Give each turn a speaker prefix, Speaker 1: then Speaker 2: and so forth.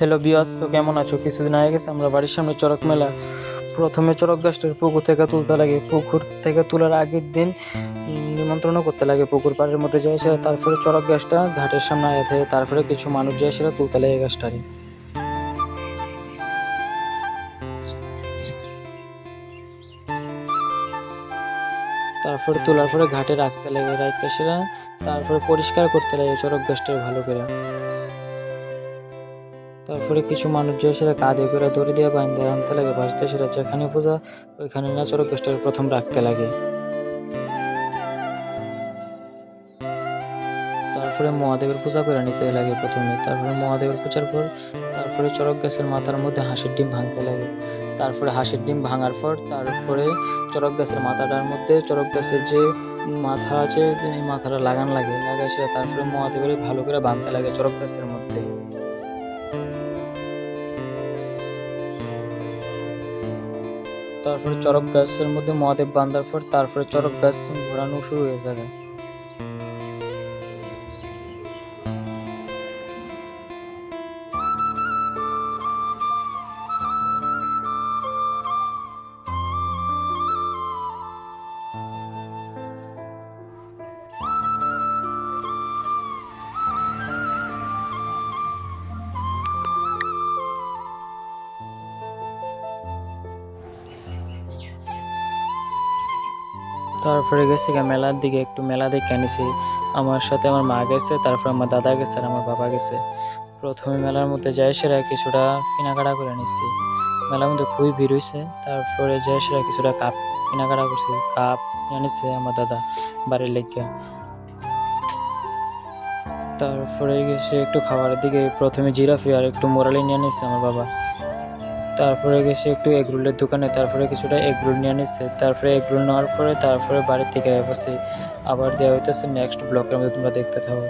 Speaker 1: Hello বিয়াস, তো কেমন আছো? কিছুদিন আগে গেছে আমরা বাড়ির সামনে চড়ক মেলা। প্রথমে চড়ক গাছটার পুকুর থেকে তুলতে লাগে। পুকুর থেকে তোলার আগের দিন নিমন্ত্রণও করতে লাগে পুকুর পাড়ের মধ্যে যায় সে। তারপরে চড়ক গাছটা ঘাটের সামনে আয়া থাকে। তারপরে কিছু মানুষ যায় সেটা তুলতে লাগে গাছটারে। তারপরে তোলার পরে ঘাটে রাখতে লাগে, রাখতে সেটা তারপরে পরিষ্কার করতে লাগে চড়ক গাছটাকে ভালো করে। তারপরে কিছু মানুষ যায় সেটা কাঁধে করে দড়ি দিয়ে বাঁধতে আনতে লাগে ভাসতে, সেটা যেখানে পূজা ওইখানে না চড়ক গাছটাকে প্রথম রাখতে লাগে। তারপরে মহাদেবের পূজা করে নিতে লাগে প্রথমে। তারপরে মহাদেবের পূজার পর তারপরে চড়ক গাছের মাথার মধ্যে হাঁসের ডিম ভাঙতে লাগে। তারপরে হাঁসের ডিম ভাঙার পর তারপরে চড়ক গাছের মাথাটার মধ্যে চড়ক গাছের যে মাথা আছে এই মাথাটা লাগান লাগে, লাগাই সেটা তারপরে মহাদেবের ভালো করে বাঁধতে লাগে চড়ক গাছের মধ্যে। তারপরে চড়ক গাছের মধ্যে মহাদেব বাঁধার পর তারপরে চড়ক গাছ ঘোরানো শুরু হয়ে যাবে। তারপরে গেছে মেলার দিকে, একটু মেলা দেখে আনিছি। আমার সাথে আমার মা গেছে, তারপর আমার দাদা গেছে আর আমার বাবা গেছে। প্রথমে মেলার মধ্যে যাই সেরা কিছুটা কেনাকাটা করে নিচ্ছি। মেলার মধ্যে খুবই ভিড় হয়েছে। তারপরে যাই সেরা কিছুটা কাপ কেনাকাটা করছি। কাপ আনিছে আমার দাদা বাড়ির লেগে। তারপরে গেছে একটু খাবারের দিকে, প্রথমে জিরাফি আর একটু মোরালি নিয়ে নিচ্ছে আমার বাবা। তারপরে গেছে একটু এগরোলের দোকানে, তারপরে কিছুটা এগরোল নিয়ে নিচ্ছে। তারপরে এগরোল নেওয়ার পরে তারপরে বাড়ির থেকে বসে আবার দেওয়া হইতেছে। নেক্সট ব্লকের মধ্যে তোমরা দেখতে থাকো।